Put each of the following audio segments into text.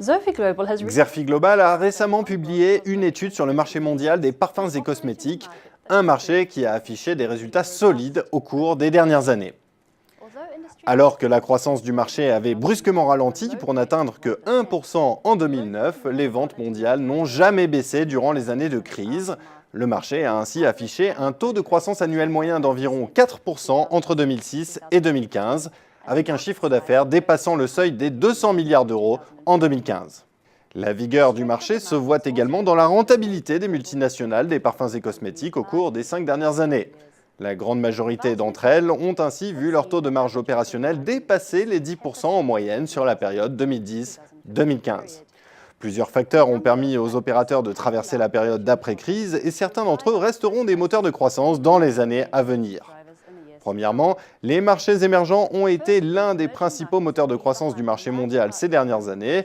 Xerfi Global a récemment publié une étude sur le marché mondial des parfums et cosmétiques, un marché qui a affiché des résultats solides au cours des dernières années. Alors que la croissance du marché avait brusquement ralenti pour n'atteindre que 1% en 2009, les ventes mondiales n'ont jamais baissé durant les années de crise. Le marché a ainsi affiché un taux de croissance annuel moyen d'environ 4% entre 2006 et 2015, avec un chiffre d'affaires dépassant le seuil des 200 milliards d'euros en 2015. La vigueur du marché se voit également dans la rentabilité des multinationales des parfums et cosmétiques au cours des 5 dernières années. La grande majorité d'entre elles ont ainsi vu leur taux de marge opérationnelle dépasser les 10% en moyenne sur la période 2010-2015. Plusieurs facteurs ont permis aux opérateurs de traverser la période d'après-crise et certains d'entre eux resteront des moteurs de croissance dans les années à venir. Premièrement, les marchés émergents ont été l'un des principaux moteurs de croissance du marché mondial ces dernières années.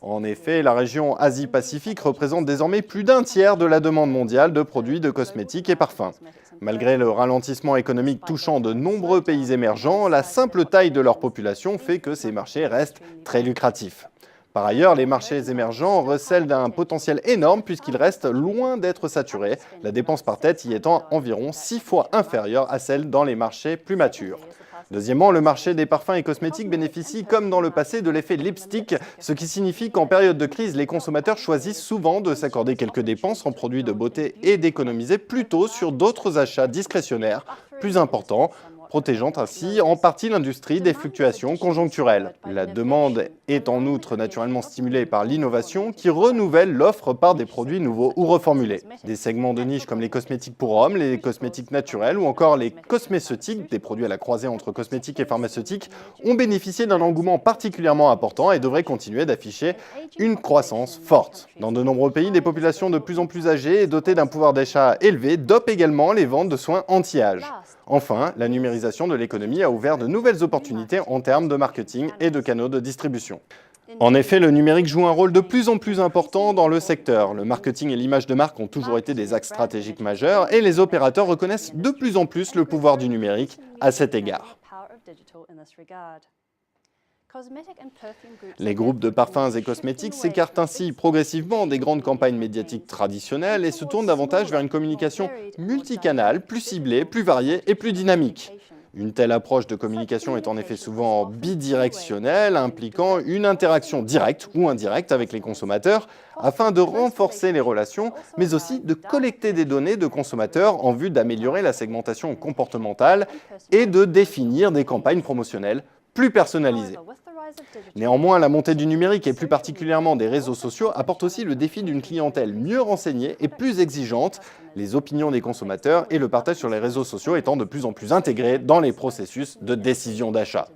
En effet, la région Asie-Pacifique représente désormais plus d'un tiers de la demande mondiale de produits de cosmétiques et parfums. Malgré le ralentissement économique touchant de nombreux pays émergents, la simple taille de leur population fait que ces marchés restent très lucratifs. Par ailleurs, les marchés émergents recèlent d'un potentiel énorme puisqu'ils restent loin d'être saturés, la dépense par tête y étant environ 6 fois inférieure à celle dans les marchés plus matures. Deuxièmement, le marché des parfums et cosmétiques bénéficie, comme dans le passé, de l'effet lipstick, ce qui signifie qu'en période de crise, les consommateurs choisissent souvent de s'accorder quelques dépenses en produits de beauté et d'économiser plutôt sur d'autres achats discrétionnaires plus importants, protégeant ainsi en partie l'industrie des fluctuations conjoncturelles. La demande est en outre naturellement stimulée par l'innovation qui renouvelle l'offre par des produits nouveaux ou reformulés. Des segments de niche comme les cosmétiques pour hommes, les cosmétiques naturels ou encore les cosméceutiques, des produits à la croisée entre cosmétiques et pharmaceutiques, ont bénéficié d'un engouement particulièrement important et devraient continuer d'afficher une croissance forte. Dans de nombreux pays, des populations de plus en plus âgées et dotées d'un pouvoir d'achat élevé dopent également les ventes de soins anti-âge. Enfin, la numérisation de l'économie a ouvert de nouvelles opportunités en termes de marketing et de canaux de distribution. En effet, le numérique joue un rôle de plus en plus important dans le secteur. Le marketing et l'image de marque ont toujours été des axes stratégiques majeurs et les opérateurs reconnaissent de plus en plus le pouvoir du numérique à cet égard. Les groupes de parfums et cosmétiques s'écartent ainsi progressivement des grandes campagnes médiatiques traditionnelles et se tournent davantage vers une communication multicanale, plus ciblée, plus variée et plus dynamique. Une telle approche de communication est en effet souvent bidirectionnelle, impliquant une interaction directe ou indirecte avec les consommateurs afin de renforcer les relations, mais aussi de collecter des données de consommateurs en vue d'améliorer la segmentation comportementale et de définir des campagnes promotionnelles plus personnalisées. Néanmoins, la montée du numérique et plus particulièrement des réseaux sociaux apporte aussi le défi d'une clientèle mieux renseignée et plus exigeante, les opinions des consommateurs et le partage sur les réseaux sociaux étant de plus en plus intégrés dans les processus de décision d'achat.